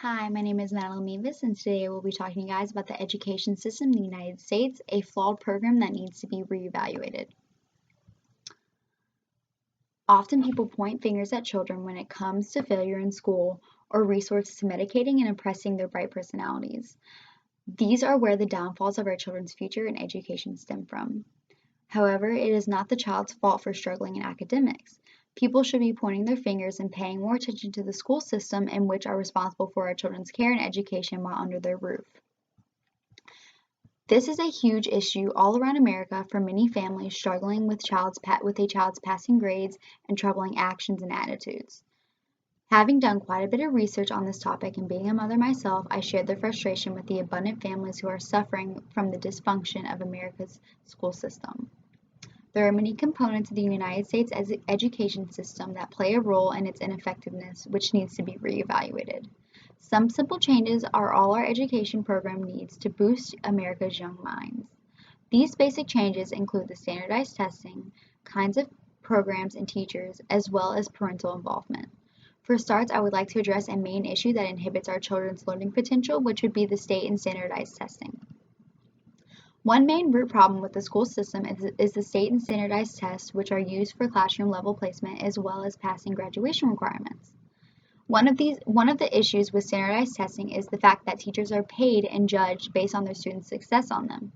Hi, my name is Madeline Mevis, and today we'll be talking to you guys about the education system in the United States, a flawed program that needs to be reevaluated. Often people point fingers at children when it comes to failure in school or resorts to medicating and oppressing their bright personalities. These are where the downfalls of our children's future and education stem from. However, it is not the child's fault for struggling in academics. People should be pointing their fingers and paying more attention to the school system in which are responsible for our children's care and education while under their roof. This is a huge issue all around America for many families struggling with a child's passing grades and troubling actions and attitudes. Having done quite a bit of research on this topic and being a mother myself, I shared the frustration with the abundant families who are suffering from the dysfunction of America's school system. There are many components of the United States education system that play a role in its ineffectiveness, which needs to be reevaluated. Some simple changes are all our education program needs to boost America's young minds. These basic changes include the standardized testing, kinds of programs and teachers, as well as parental involvement. For starts, I would like to address a main issue that inhibits our children's learning potential, which would be the state and standardized testing. One main root problem with the school system is the state and standardized tests, which are used for classroom level placement as well as passing graduation requirements. One of the issues with standardized testing is the fact that teachers are paid and judged based on their students' success on them.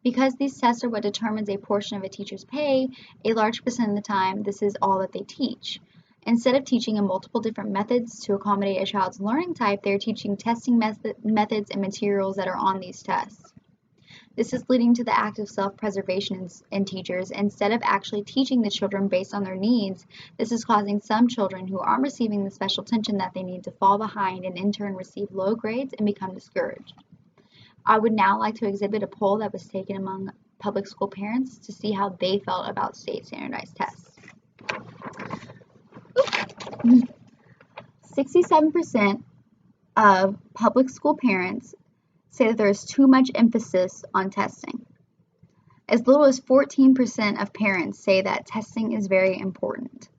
Because these tests are what determines a portion of a teacher's pay, a large percent of the time this is all that they teach. Instead of teaching in multiple different methods to accommodate a child's learning type, they are teaching testing methods and materials that are on these tests. This is leading to the act of self-preservation in teachers. Instead of actually teaching the children based on their needs, this is causing some children who aren't receiving the special attention that they need to fall behind and in turn receive low grades and become discouraged. I would now like to exhibit a poll that was taken among public school parents to see how they felt about state standardized tests. 67% of public school parents say that there is too much emphasis on testing. As little as 14% of parents say that testing is very important.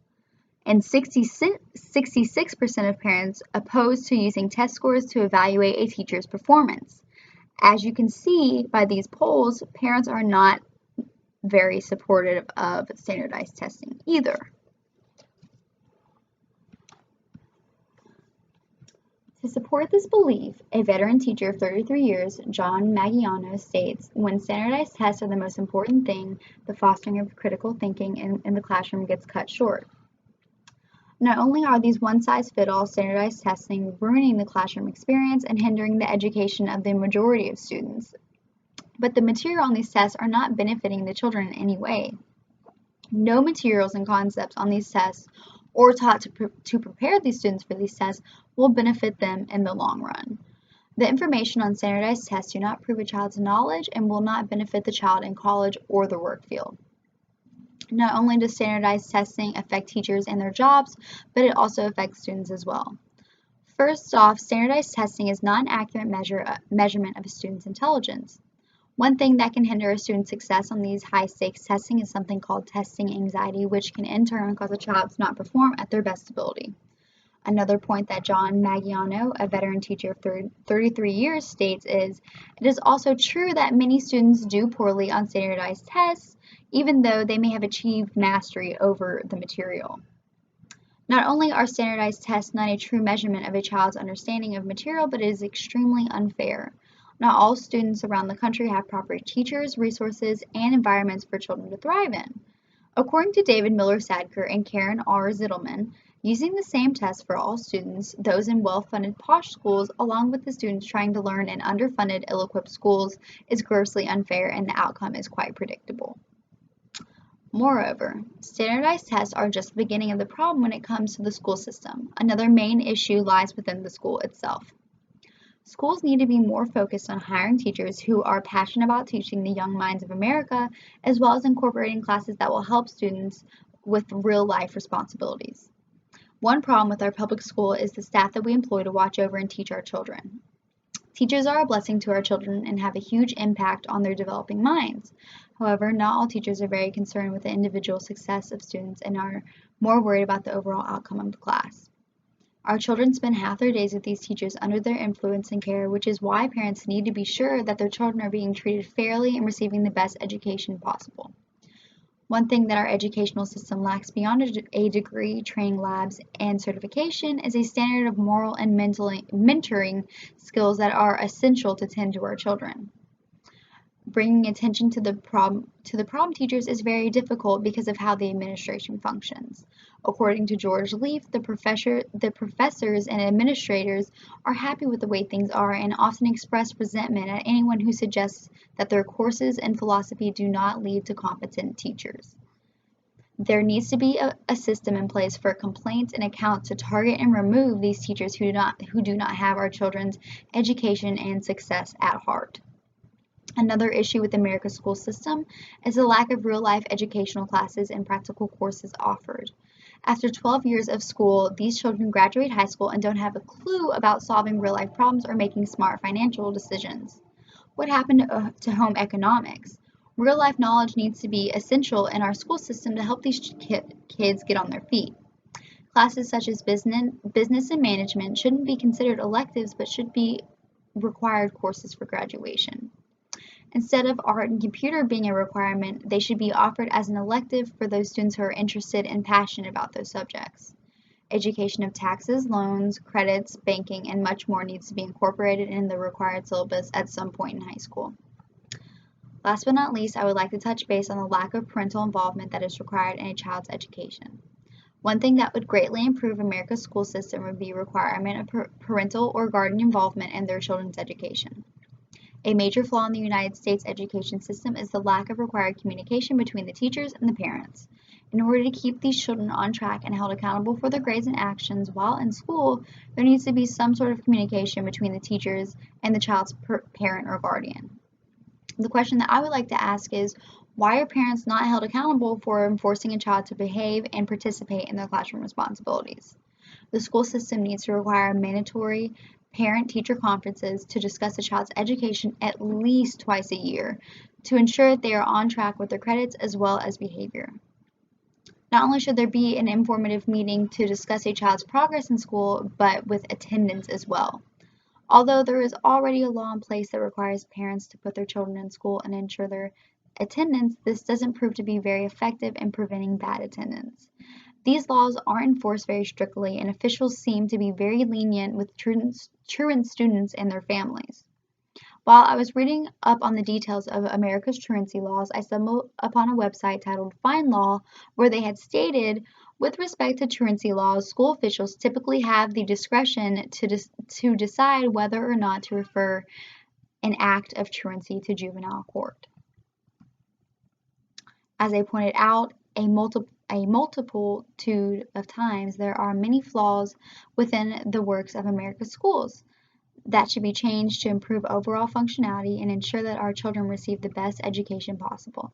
And 66% of parents oppose to using test scores to evaluate a teacher's performance. As you can see by these polls, parents are not very supportive of standardized testing either. To support this belief, a veteran teacher of 33 years, John Maggiano, states, "When standardized tests are the most important thing, the fostering of critical thinking in the classroom gets cut short." Not only are these one-size-fits-all standardized testing ruining the classroom experience and hindering the education of the majority of students, but the material on these tests are not benefiting the children in any way. No materials and concepts on these tests or taught to prepare these students for these tests will benefit them in the long run. The information on standardized tests do not prove a child's knowledge and will not benefit the child in college or the work field. Not only does standardized testing affect teachers and their jobs, but it also affects students as well. First off, standardized testing is not an accurate measurement of a student's intelligence. One thing that can hinder a student's success on these high-stakes testing is something called testing anxiety, which can in turn cause a child to not perform at their best ability. Another point that John Maggiano, a veteran teacher of 33 years, states is, "It is also true that many students do poorly on standardized tests, even though they may have achieved mastery over the material." Not only are standardized tests not a true measurement of a child's understanding of material, but it is extremely unfair. Not all students around the country have proper teachers, resources, and environments for children to thrive in. According to David Miller-Sadker and Karen R. Zittelman, using the same test for all students, those in well-funded posh schools, along with the students trying to learn in underfunded, ill-equipped schools, is grossly unfair and the outcome is quite predictable. Moreover, standardized tests are just the beginning of the problem when it comes to the school system. Another main issue lies within the school itself. Schools need to be more focused on hiring teachers who are passionate about teaching the young minds of America, as well as incorporating classes that will help students with real-life responsibilities. One problem with our public school is the staff that we employ to watch over and teach our children. Teachers are a blessing to our children and have a huge impact on their developing minds. However, not all teachers are very concerned with the individual success of students and are more worried about the overall outcome of the class. Our children spend half their days with these teachers under their influence and care, which is why parents need to be sure that their children are being treated fairly and receiving the best education possible. One thing that our educational system lacks beyond a degree, training labs, and certification is a standard of moral and mentoring skills that are essential to tend to our children. Bringing attention to the problem teachers is very difficult because of how the administration functions. According to George Leaf, the professors and administrators are happy with the way things are and often express resentment at anyone who suggests that their courses and philosophy do not lead to competent teachers. There needs to be a system in place for complaints and accounts to target and remove these teachers who do not have our children's education and success at heart. Another issue with America's school system is the lack of real-life educational classes and practical courses offered. After 12 years of school, these children graduate high school and don't have a clue about solving real-life problems or making smart financial decisions. What happened to home economics? Real-life knowledge needs to be essential in our school system to help these kids get on their feet. Classes such as business and management shouldn't be considered electives but should be required courses for graduation. Instead of art and computer being a requirement, they should be offered as an elective for those students who are interested and passionate about those subjects. Education of taxes, loans, credits, banking, and much more needs to be incorporated in the required syllabus at some point in high school. Last but not least, I would like to touch base on the lack of parental involvement that is required in a child's education. One thing that would greatly improve America's school system would be requirement of parental or guardian involvement in their children's education. A major flaw in the United States education system is the lack of required communication between the teachers and the parents. In order to keep these children on track and held accountable for their grades and actions while in school, there needs to be some sort of communication between the teachers and the child's parent or guardian. The question that I would like to ask is, why are parents not held accountable for forcing a child to behave and participate in their classroom responsibilities? The school system needs to require mandatory parent-teacher conferences to discuss a child's education at least twice a year to ensure that they are on track with their credits as well as behavior. Not only should there be an informative meeting to discuss a child's progress in school, but with attendance as well. Although there is already a law in place that requires parents to put their children in school and ensure their attendance, this doesn't prove to be very effective in preventing bad attendance. These laws aren't enforced very strictly, and officials seem to be very lenient with truant students and their families. While I was reading up on the details of America's truancy laws, I stumbled upon a website titled Find Law, where they had stated, with respect to truancy laws, school officials typically have the discretion to decide whether or not to refer an act of truancy to juvenile court. As I pointed out, a multitude of times, there are many flaws within the works of America's schools that should be changed to improve overall functionality and ensure that our children receive the best education possible.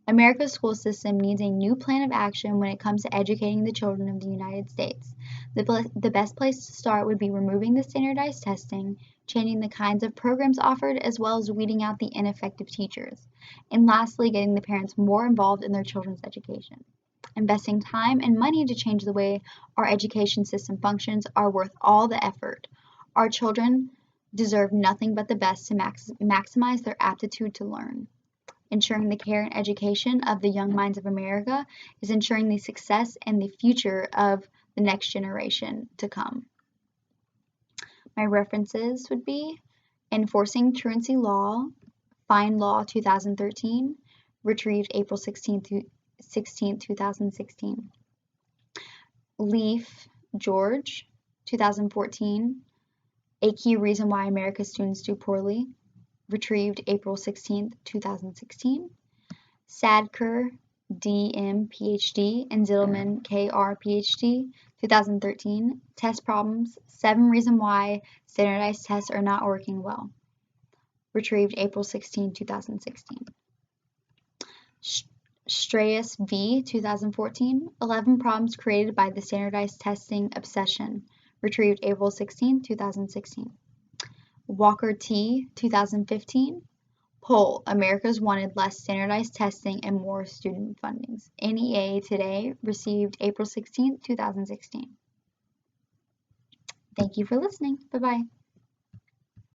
America's school system needs a new plan of action when it comes to educating the children of the United States. The best place to start would be removing the standardized testing, changing the kinds of programs offered, as well as weeding out the ineffective teachers. And lastly, getting the parents more involved in their children's education. Investing time and money to change the way our education system functions are worth all the effort. Our children deserve nothing but the best to maximize their aptitude to learn. Ensuring the care and education of the young minds of America is ensuring the success and the future of the next generation to come. My references would be Enforcing Truancy Law, Find Law 2013, retrieved April 16, 2016. Leaf, George, 2014, A Key Reason Why America's Students Do Poorly, retrieved April 16, 2016. Sadker, D.M. Ph.D. and Zillman, K.R. Ph.D., 2013. Test Problems, 7 Reasons Why Standardized Tests Are Not Working Well, retrieved April 16, 2016. Strauss V., 2014. 11 Problems Created by the Standardized Testing Obsession, retrieved April 16, 2016. Walker T., 2015. Poll, America's Wanted Less Standardized Testing and More Student Fundings. NEA Today, received April 16, 2016. Thank you for listening. Bye-bye.